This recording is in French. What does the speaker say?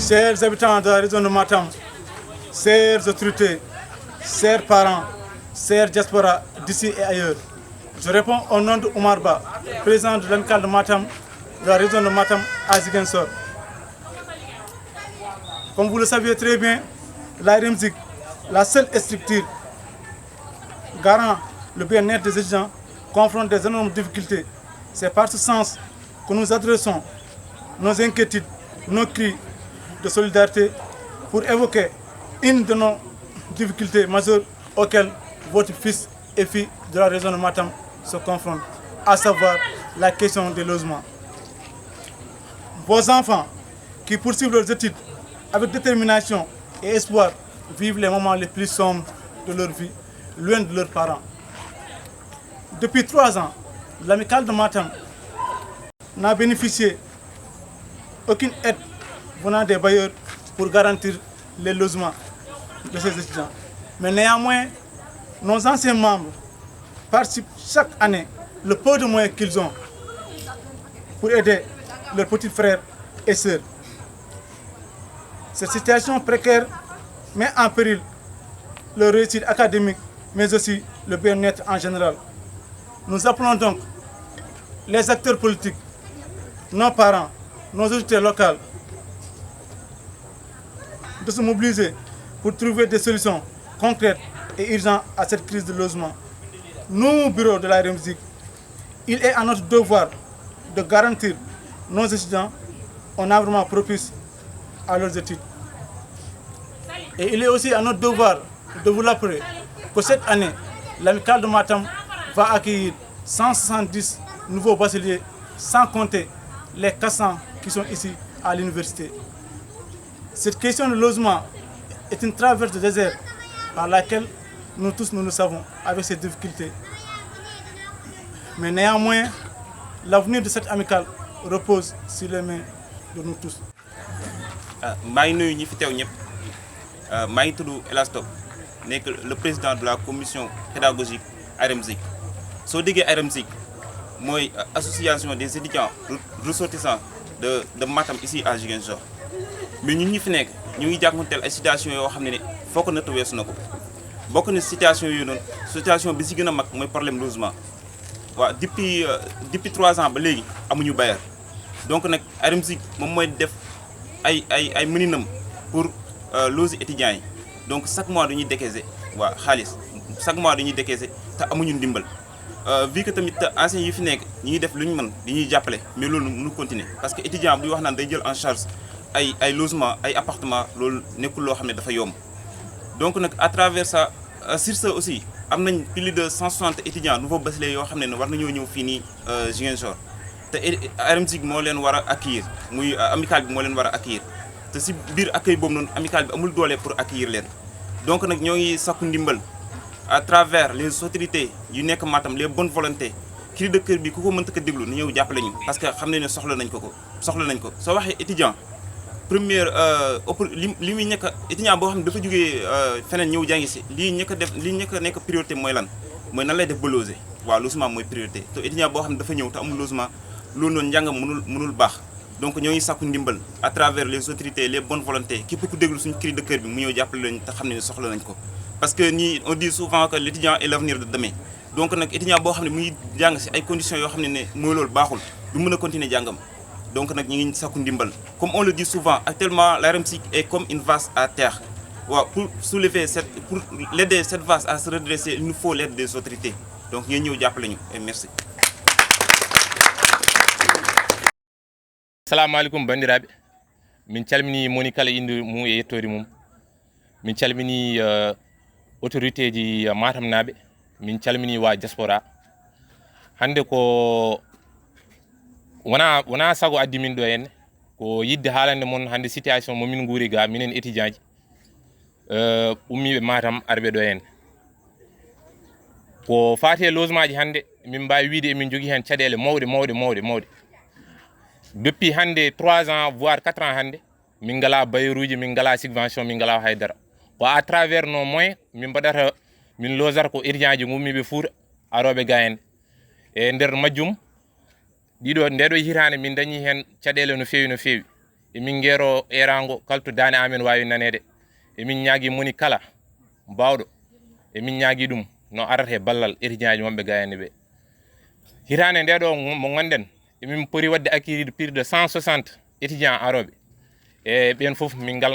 chers habitants de la région de Matam, chères autorités, chers parents, chers diaspora d'ici et ailleurs, je réponds au nom de Oumar Ba, président de l'amicale de Matam, de la région de Matam à Ziguinchor. Comme vous le savez très bien, la REMZIC, la seule structure garant le bien-être des étudiants, confronte des énormes difficultés. C'est par ce sens que nous adressons nos inquiétudes, nos cris de solidarité pour évoquer une de nos difficultés majeures auxquelles votre fils et fille de la région de Matam se confrontent, à savoir la question des logements. Vos enfants qui poursuivent leurs études avec détermination et espoir vivent les moments les plus sombres de leur vie, loin de leurs parents. Depuis 3 ans, l'amicale de Matam n'a bénéficié aucune aide venant des bailleurs pour garantir les logements de ces étudiants. Mais néanmoins, nos anciens membres participent chaque année le peu de moyens qu'ils ont pour aider leurs petits frères et sœurs. Cette situation précaire met en péril leur réussite académique, mais aussi le bien-être en général. Nous appelons donc les acteurs politiques, nos parents, nos autorités locales, de se mobiliser pour trouver des solutions concrètes et urgentes à cette crise de logement. Nous, bureau de la REMZIC, il est à notre devoir de garantir nos étudiants un environnement propice à leurs études. Et il est aussi à notre devoir de vous rappeler que cette année, l'amicale de Matam va accueillir 170 nouveaux bacheliers, sans compter les 400 qui sont ici à l'université. Cette question de logement est une traverse de désert par laquelle nous tous nous le savons avec ces difficultés. Mais néanmoins, l'avenir de cette amicale repose sur les mains de nous tous. Le président de la commission pédagogique REMZIC. So dégué REMZIC, moi association des étudiants ressortissants de Matam ici à Ziguinchor. Mais nous ñi fi nek ñu ngi jankontel ay situation yo xamné foko neut wessu nako. Bokk na situation yu non situation bi ci gëna mag moy problème logement. Wa depuis 3 ans ba légui amuñu bailleur. Donc nak REMZIC mom moy def ay mëninam pour loger étudiants yi. Donc chaque mois dañuy décaisser wa xaliss chaque mois dañuy décaisser ta amuñu ndimbal vu que tamit anciens yi fi nek ñi def luñu mën dañuy jappalé mais lolu mënu continuer parce que étudiant bu wax naan day jël en charge ay logement ay appartement lolu nekul lo xamné dafa yomb. Donc nak à travers ça sur ce aussi am nañ plus de 160 étudiants nouveaux bacheliers yo xamné war nañu ñëw fi ni Ziguinchor té REMZIC mo leen wara accueillir muy amicale bi mo leen wara accueillir. Te si biir accueil boobu noonu amicale bi amul doole pour accueillir leen donc nag ñoo ngi sakku ndimbal à travers les autorités yu nekk Matam les bonnes volontés cri de cœur bi ku ko mënta ko déglu ni ñëw jàppale ñu parce que xam nañ ne soxla nañ ko soo waxee étudiant première li muy ñëkk étudiant boo xam ne dafa jógee feneen ñëw jàngi si lii ñëkk a nekk priorité mooy lan mooy nan lay def ba loger waaw logement mooy priorité te étudiant boo xam ne dafa ñëw te amul logement loolu noonu njàngam mënul baax. Donc ñoo ngi sakku ndimbal à travers les autorités les bonnes volontés képp ku déglu suñu cri de cœur bi mu ñëw jàppale lañ te xam ne soxla nañ ko parce que ñi on dit souvent que l'étudiant est l'avenir de demain donc nag étudiant boo xam ne mu ngi jàng si ay conditions yoo xam ne mooy loolu baaxul du mën a continuer jàngam donc nag ñu ngi sakku ndimbal comme on le dit souvent actuellement la REMZIC est comme une vase à terre waaw pour l'aider cette vase à se redresser il nous faut l'aide des autorités donc ngeen ñëw jàppale ñu et merci. Assalamu alaikum bandiraɓe min calmini moni kala inde mum e yettori mum min calmini autorité ji Matam naɓe min calmini wa diaspora hande ko wona sago addi min ɗo henne ko yidde haalande mon hande situation momin guuri ga minen étudiant ji ummiɓe Matam arɓe ɗo henne ko fati e logement ji hande min mbawi wiide emin jogui hen caɗele mawɗe depuis hande 3 ans voire 4 ans hande min ngala bayeruji min ngala subvention min ngala haydara ko à travers nos moyens min mbaɗata min losar ko étudiant ji gummiɓe Fouta aroɓe ga en e nder majjum ndeɗo hitande min dañi hen caɗele no fewi emin gero erango kalto dane amen wawi nanede emin ñaagui moni kala bawɗo emin ñaagui ɗum no arata e ballal étudiant ji wonɓe gayani ɓe hitande nde ɗo mo gonɗen emin pori wadde acquérir plus de 160 étudiants aroɓe e ɓen foof min galna